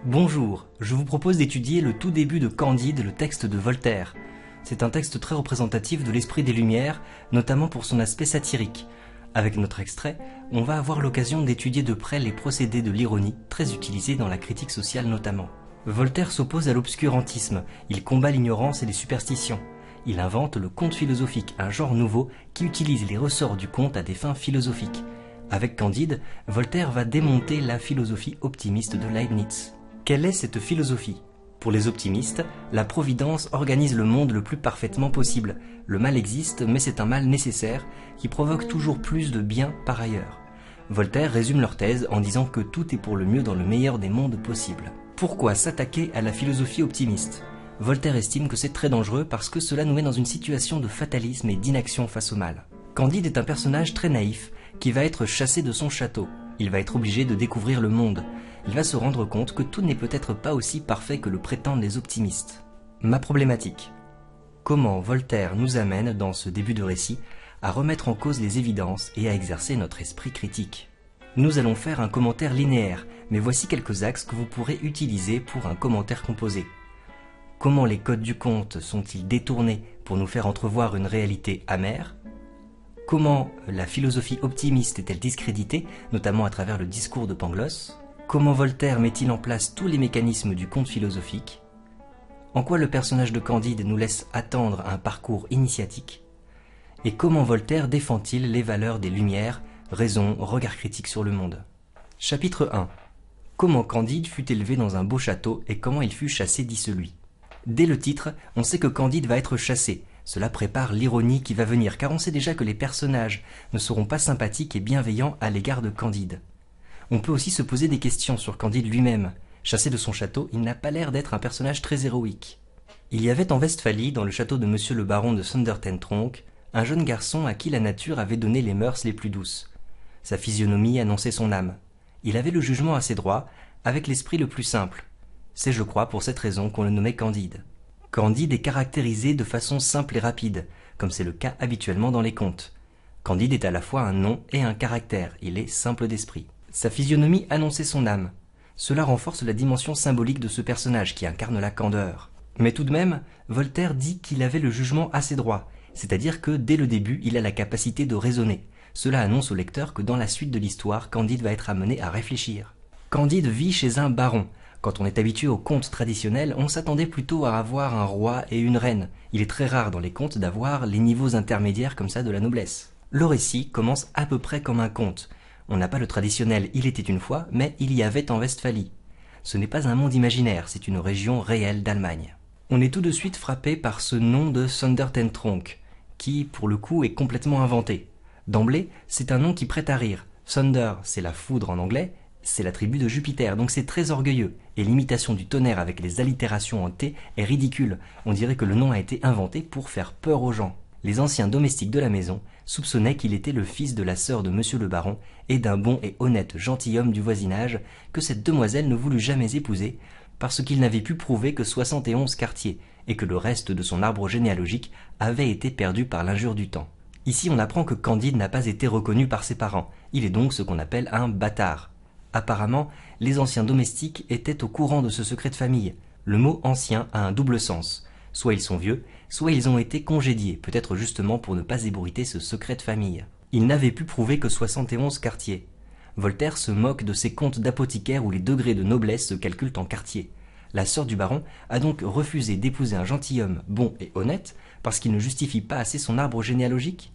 Bonjour, je vous propose d'étudier le tout début de Candide, le texte de Voltaire. C'est un texte très représentatif de l'esprit des Lumières, notamment pour son aspect satirique. Avec notre extrait, on va avoir l'occasion d'étudier de près les procédés de l'ironie, très utilisés dans la critique sociale notamment. Voltaire s'oppose à l'obscurantisme, il combat l'ignorance et les superstitions. Il invente le conte philosophique, un genre nouveau qui utilise les ressorts du conte à des fins philosophiques. Avec Candide, Voltaire va démonter la philosophie optimiste de Leibniz. Quelle est cette philosophie ? Pour les optimistes, la providence organise le monde le plus parfaitement possible. Le mal existe, mais c'est un mal nécessaire qui provoque toujours plus de bien par ailleurs. Voltaire résume leur thèse en disant que tout est pour le mieux dans le meilleur des mondes possibles. Pourquoi s'attaquer à la philosophie optimiste ? Voltaire estime que c'est très dangereux parce que cela nous met dans une situation de fatalisme et d'inaction face au mal. Candide est un personnage très naïf qui va être chassé de son château. Il va être obligé de découvrir le monde. Il va se rendre compte que tout n'est peut-être pas aussi parfait que le prétendent les optimistes. Ma problématique. Comment Voltaire nous amène, dans ce début de récit, à remettre en cause les évidences et à exercer notre esprit critique. Nous allons faire un commentaire linéaire, mais voici quelques axes que vous pourrez utiliser pour un commentaire composé. Comment les codes du conte sont-ils détournés pour nous faire entrevoir une réalité amère ? Comment la philosophie optimiste est-elle discréditée, notamment à travers le discours de Pangloss ? Comment Voltaire met-il en place tous les mécanismes du conte philosophique ? En quoi le personnage de Candide nous laisse attendre un parcours initiatique ? Et comment Voltaire défend-il les valeurs des Lumières, raison, regard critique sur le monde ? Chapitre 1. Comment Candide fut élevé dans un beau château et comment il fut chassé d'icelui ? Dès le titre, on sait que Candide va être chassé. Cela prépare l'ironie qui va venir, car on sait déjà que les personnages ne seront pas sympathiques et bienveillants à l'égard de Candide. On peut aussi se poser des questions sur Candide lui-même. Chassé de son château, il n'a pas l'air d'être un personnage très héroïque. Il y avait en Westphalie, dans le château de monsieur le baron de Sondertentronckh, un jeune garçon à qui la nature avait donné les mœurs les plus douces. Sa physionomie annonçait son âme. Il avait le jugement assez droit, avec l'esprit le plus simple. C'est, je crois, pour cette raison qu'on le nommait Candide. Candide est caractérisé de façon simple et rapide, comme c'est le cas habituellement dans les contes. Candide est à la fois un nom et un caractère, il est simple d'esprit. Sa physionomie annonçait son âme. Cela renforce la dimension symbolique de ce personnage qui incarne la candeur. Mais tout de même, Voltaire dit qu'il avait le jugement assez droit, c'est-à-dire que dès le début, il a la capacité de raisonner. Cela annonce au lecteur que dans la suite de l'histoire, Candide va être amené à réfléchir. Candide vit chez un baron. Quand on est habitué aux contes traditionnels, on s'attendait plutôt à avoir un roi et une reine. Il est très rare dans les contes d'avoir les niveaux intermédiaires comme ça de la noblesse. Le récit commence à peu près comme un conte. On n'a pas le traditionnel « il était une fois », mais il y avait en Westphalie. Ce n'est pas un monde imaginaire, c'est une région réelle d'Allemagne. On est tout de suite frappé par ce nom de Sondertentronckh, qui, pour le coup, est complètement inventé. D'emblée, c'est un nom qui prête à rire. Sonder, c'est la foudre en anglais, c'est l'attribut de Jupiter, donc c'est très orgueilleux. Et l'imitation du tonnerre avec les allitérations en T est ridicule. On dirait que le nom a été inventé pour faire peur aux gens. Les anciens domestiques de la maison soupçonnaient qu'il était le fils de la sœur de monsieur le baron et d'un bon et honnête gentilhomme du voisinage que cette demoiselle ne voulut jamais épouser parce qu'il n'avait pu prouver que 71 quartiers et que le reste de son arbre généalogique avait été perdu par l'injure du temps. Ici on apprend que Candide n'a pas été reconnu par ses parents, il est donc ce qu'on appelle un bâtard. Apparemment, les anciens domestiques étaient au courant de ce secret de famille. Le mot ancien a un double sens. Soit ils sont vieux, soit ils ont été congédiés, peut-être justement pour ne pas ébruiter ce secret de famille. Ils n'avaient pu prouver que 71 quartiers. Voltaire se moque de ces contes d'apothicaires où les degrés de noblesse se calculent en quartiers. La sœur du baron a donc refusé d'épouser un gentilhomme bon et honnête parce qu'il ne justifie pas assez son arbre généalogique.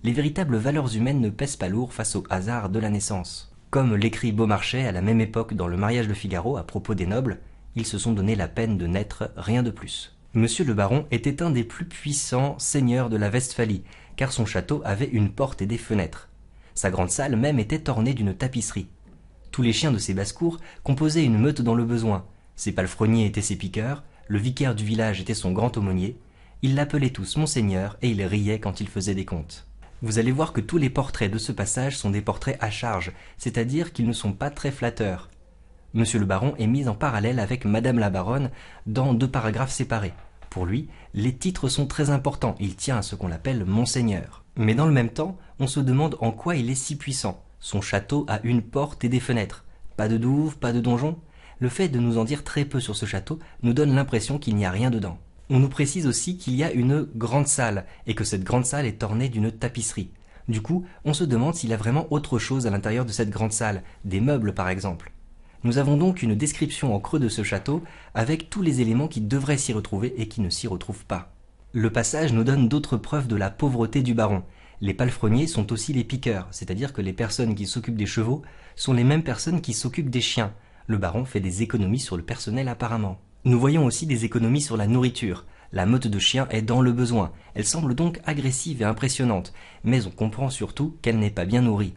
Les véritables valeurs humaines ne pèsent pas lourd face au hasard de la naissance. Comme l'écrit Beaumarchais à la même époque dans Le mariage de Figaro à propos des nobles, ils se sont donné la peine de naître, rien de plus. Monsieur le baron était un des plus puissants seigneurs de la Westphalie, car son château avait une porte et des fenêtres. Sa grande salle même était ornée d'une tapisserie. Tous les chiens de ses basses-cours composaient une meute dans le besoin. Ses palefreniers étaient ses piqueurs, le vicaire du village était son grand aumônier. Ils l'appelaient tous Monseigneur et il riait quand il faisait des comptes. Vous allez voir que tous les portraits de ce passage sont des portraits à charge, c'est-à-dire qu'ils ne sont pas très flatteurs. Monsieur le baron est mis en parallèle avec Madame la baronne dans 2 paragraphes séparés. Pour lui, les titres sont très importants, il tient à ce qu'on l'appelle Monseigneur. Mais dans le même temps, on se demande en quoi il est si puissant. Son château a une porte et des fenêtres. Pas de douve, pas de donjon. Le fait de nous en dire très peu sur ce château nous donne l'impression qu'il n'y a rien dedans. On nous précise aussi qu'il y a une grande salle, et que cette grande salle est ornée d'une tapisserie. Du coup, on se demande s'il y a vraiment autre chose à l'intérieur de cette grande salle, des meubles par exemple. Nous avons donc une description en creux de ce château, avec tous les éléments qui devraient s'y retrouver et qui ne s'y retrouvent pas. Le passage nous donne d'autres preuves de la pauvreté du baron. Les palefreniers sont aussi les piqueurs, c'est-à-dire que les personnes qui s'occupent des chevaux sont les mêmes personnes qui s'occupent des chiens. Le baron fait des économies sur le personnel apparemment. Nous voyons aussi des économies sur la nourriture. La meute de chiens est dans le besoin. Elle semble donc agressive et impressionnante, mais on comprend surtout qu'elle n'est pas bien nourrie.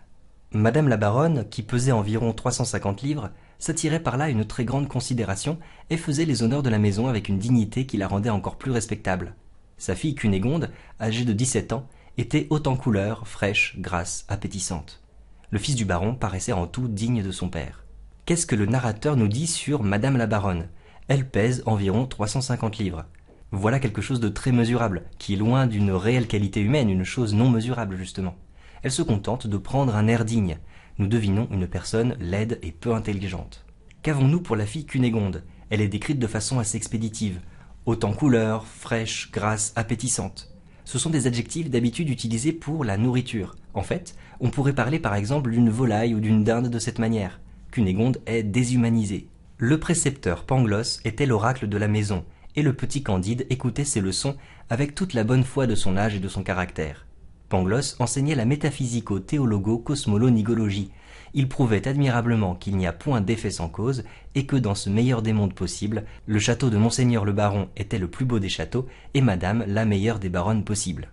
Madame la baronne, qui pesait environ 350 livres, s'attirait par là une très grande considération et faisait les honneurs de la maison avec une dignité qui la rendait encore plus respectable. Sa fille Cunégonde, âgée de 17 ans, était haute en couleur, fraîche, grasse, appétissante. Le fils du baron paraissait en tout digne de son père. Qu'est-ce que le narrateur nous dit sur Madame la baronne? Elle pèse environ 350 livres. Voilà quelque chose de très mesurable, qui est loin d'une réelle qualité humaine, une chose non mesurable justement. Elle se contente de prendre un air digne. Nous devinons une personne laide et peu intelligente. Qu'avons-nous pour la fille Cunégonde? Elle est décrite de façon assez expéditive. Haute en couleur, fraîche, grasse, appétissante. Ce sont des adjectifs d'habitude utilisés pour la nourriture. En fait, on pourrait parler par exemple d'une volaille ou d'une dinde de cette manière. Cunégonde est déshumanisée. Le précepteur Pangloss était l'oracle de la maison, et le petit Candide écoutait ses leçons avec toute la bonne foi de son âge et de son caractère. Pangloss enseignait la métaphysico-théologo-cosmolo-nigologie. Il prouvait admirablement qu'il n'y a point d'effet sans cause, et que dans ce meilleur des mondes possibles, le château de Monseigneur le baron était le plus beau des châteaux, et Madame la meilleure des baronnes possibles.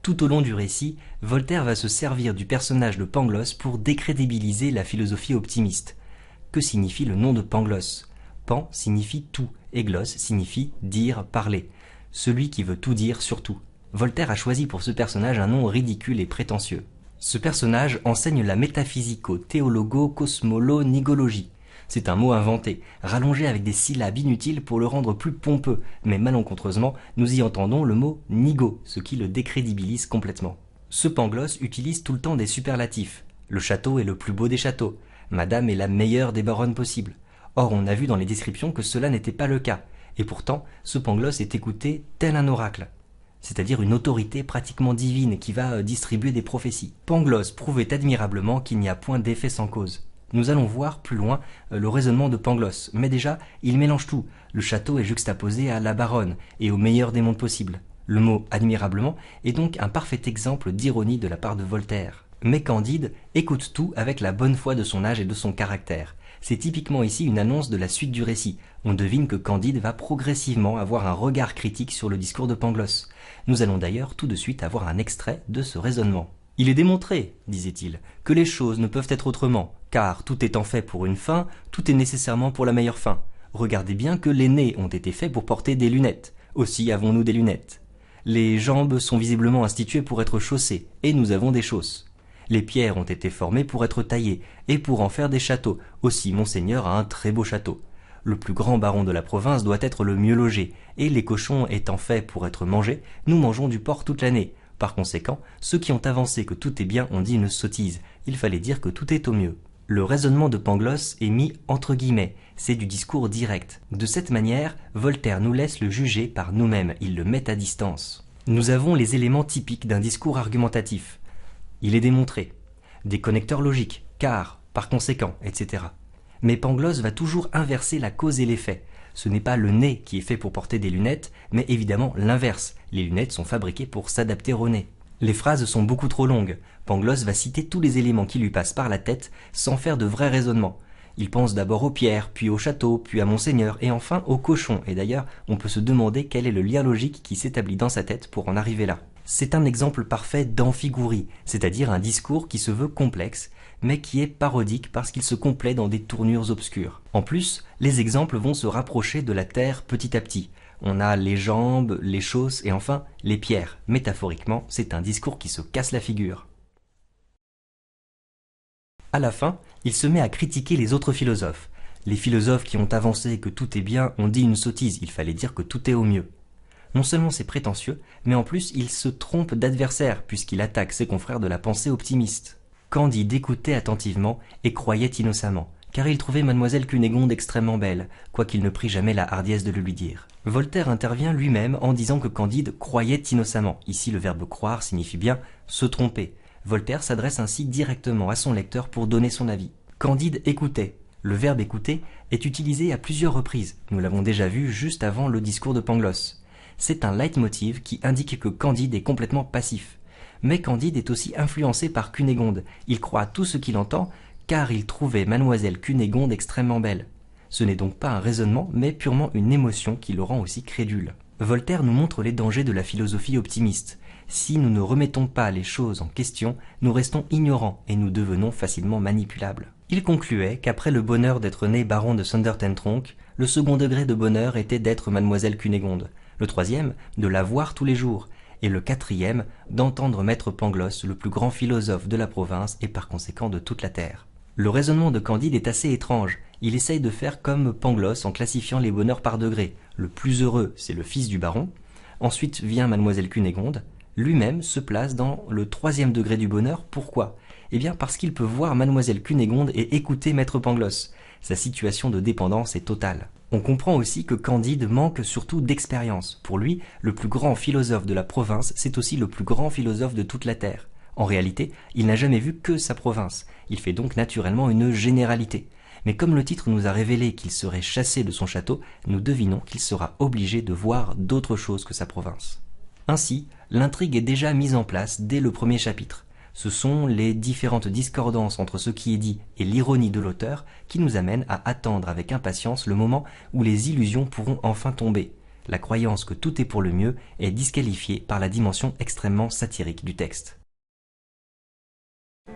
Tout au long du récit, Voltaire va se servir du personnage de Pangloss pour décrédibiliser la philosophie optimiste. Que signifie le nom de Pangloss? Pan signifie tout, et gloss signifie dire, parler. Celui qui veut tout dire sur tout. Voltaire a choisi pour ce personnage un nom ridicule et prétentieux. Ce personnage enseigne la métaphysico-théologo-cosmolo-nigologie. C'est un mot inventé, rallongé avec des syllabes inutiles pour le rendre plus pompeux, mais malencontreusement, nous y entendons le mot nigo, ce qui le décrédibilise complètement. Ce Pangloss utilise tout le temps des superlatifs. Le château est le plus beau des châteaux. Madame est la meilleure des baronnes possibles. Or, on a vu dans les descriptions que cela n'était pas le cas, et pourtant, ce Pangloss est écouté tel un oracle, c'est-à-dire une autorité pratiquement divine qui va distribuer des prophéties. Pangloss prouvait admirablement qu'il n'y a point d'effet sans cause. Nous allons voir plus loin le raisonnement de Pangloss, mais déjà, il mélange tout. Le château est juxtaposé à la baronne et au meilleur des mondes possibles. Le mot « admirablement » est donc un parfait exemple d'ironie de la part de Voltaire. Mais Candide écoute tout avec la bonne foi de son âge et de son caractère. C'est typiquement ici une annonce de la suite du récit. On devine que Candide va progressivement avoir un regard critique sur le discours de Pangloss. Nous allons d'ailleurs tout de suite avoir un extrait de ce raisonnement. « Il est démontré, disait-il, que les choses ne peuvent être autrement, car tout étant fait pour une fin, tout est nécessairement pour la meilleure fin. Regardez bien que les nez ont été faits pour porter des lunettes. Aussi avons-nous des lunettes. Les jambes sont visiblement instituées pour être chaussées, et nous avons des chausses. Les pierres ont été formées pour être taillées, et pour en faire des châteaux. Aussi Monseigneur a un très beau château. Le plus grand baron de la province doit être le mieux logé, et les cochons étant faits pour être mangés, nous mangeons du porc toute l'année. Par conséquent, ceux qui ont avancé que tout est bien ont dit une sottise. Il fallait dire que tout est au mieux. » Le raisonnement de Pangloss est mis entre guillemets, c'est du discours direct. De cette manière, Voltaire nous laisse le juger par nous-mêmes, il le met à distance. Nous avons les éléments typiques d'un discours argumentatif. Il est démontré. Des connecteurs logiques, car, par conséquent, etc. Mais Pangloss va toujours inverser la cause et l'effet. Ce n'est pas le nez qui est fait pour porter des lunettes, mais évidemment l'inverse. Les lunettes sont fabriquées pour s'adapter au nez. Les phrases sont beaucoup trop longues. Pangloss va citer tous les éléments qui lui passent par la tête sans faire de vrais raisonnements. Il pense d'abord aux pierres, puis au château, puis à Monseigneur, et enfin au cochon. Et d'ailleurs, on peut se demander quel est le lien logique qui s'établit dans sa tête pour en arriver là. C'est un exemple parfait d'amphigourie, c'est-à-dire un discours qui se veut complexe, mais qui est parodique parce qu'il se complaît dans des tournures obscures. En plus, les exemples vont se rapprocher de la terre petit à petit. On a les jambes, les chausses et enfin les pierres. Métaphoriquement, c'est un discours qui se casse la figure. À la fin, il se met à critiquer les autres philosophes. Les philosophes qui ont avancé que tout est bien ont dit une sottise, il fallait dire que tout est au mieux. Non seulement c'est prétentieux, mais en plus il se trompe d'adversaire puisqu'il attaque ses confrères de la pensée optimiste. Candide écoutait attentivement et croyait innocemment, car il trouvait mademoiselle Cunégonde extrêmement belle, quoiqu'il ne prit jamais la hardiesse de le lui dire. Voltaire intervient lui-même en disant que Candide croyait innocemment. Ici, le verbe croire signifie bien se tromper. Voltaire s'adresse ainsi directement à son lecteur pour donner son avis. Candide écoutait. Le verbe écouter est utilisé à plusieurs reprises. Nous l'avons déjà vu juste avant le discours de Pangloss. C'est un leitmotiv qui indique que Candide est complètement passif. Mais Candide est aussi influencé par Cunégonde. Il croit à tout ce qu'il entend, car il trouvait mademoiselle Cunégonde extrêmement belle. Ce n'est donc pas un raisonnement, mais purement une émotion qui le rend aussi crédule. Voltaire nous montre les dangers de la philosophie optimiste. Si nous ne remettons pas les choses en question, nous restons ignorants et nous devenons facilement manipulables. Il concluait qu'après le bonheur d'être né baron de Sondertentronckh, le second degré de bonheur était d'être mademoiselle Cunégonde, le troisième, de la voir tous les jours, et le quatrième, d'entendre maître Pangloss, le plus grand philosophe de la province et par conséquent de toute la terre. Le raisonnement de Candide est assez étrange. Il essaye de faire comme Pangloss en classifiant les bonheurs par degrés. Le plus heureux, c'est le fils du baron. Ensuite vient mademoiselle Cunégonde. Lui-même se place dans le troisième degré du bonheur. Pourquoi ? Eh bien parce qu'il peut voir mademoiselle Cunégonde et écouter maître Pangloss. Sa situation de dépendance est totale. On comprend aussi que Candide manque surtout d'expérience. Pour lui, le plus grand philosophe de la province, c'est aussi le plus grand philosophe de toute la terre. En réalité, il n'a jamais vu que sa province. Il fait donc naturellement une généralité. Mais comme le titre nous a révélé qu'il serait chassé de son château, nous devinons qu'il sera obligé de voir d'autres choses que sa province. Ainsi, l'intrigue est déjà mise en place dès le premier chapitre. Ce sont les différentes discordances entre ce qui est dit et l'ironie de l'auteur qui nous amènent à attendre avec impatience le moment où les illusions pourront enfin tomber. La croyance que tout est pour le mieux est disqualifiée par la dimension extrêmement satirique du texte.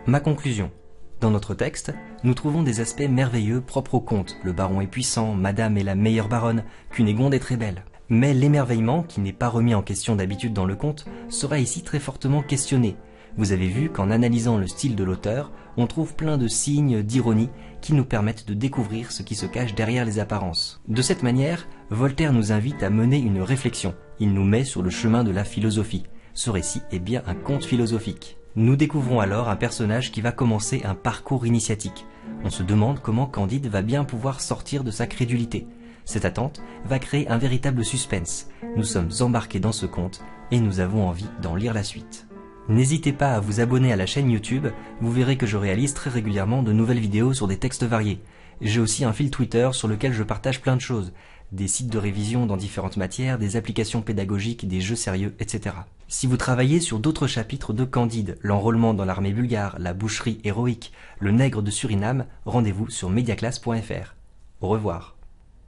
Ma conclusion. Dans notre texte, nous trouvons des aspects merveilleux propres au conte. Le baron est puissant, madame est la meilleure baronne, Cunégonde est très belle. Mais l'émerveillement, qui n'est pas remis en question d'habitude dans le conte, sera ici très fortement questionné. Vous avez vu qu'en analysant le style de l'auteur, on trouve plein de signes d'ironie qui nous permettent de découvrir ce qui se cache derrière les apparences. De cette manière, Voltaire nous invite à mener une réflexion. Il nous met sur le chemin de la philosophie. Ce récit est bien un conte philosophique. Nous découvrons alors un personnage qui va commencer un parcours initiatique. On se demande comment Candide va bien pouvoir sortir de sa crédulité. Cette attente va créer un véritable suspense. Nous sommes embarqués dans ce conte et nous avons envie d'en lire la suite. N'hésitez pas à vous abonner à la chaîne YouTube, vous verrez que je réalise très régulièrement de nouvelles vidéos sur des textes variés. J'ai aussi un fil Twitter sur lequel je partage plein de choses, des sites de révision dans différentes matières, des applications pédagogiques, des jeux sérieux, etc. Si vous travaillez sur d'autres chapitres de Candide, l'enrôlement dans l'armée bulgare, la boucherie héroïque, le nègre de Suriname, rendez-vous sur mediaclass.fr. Au revoir.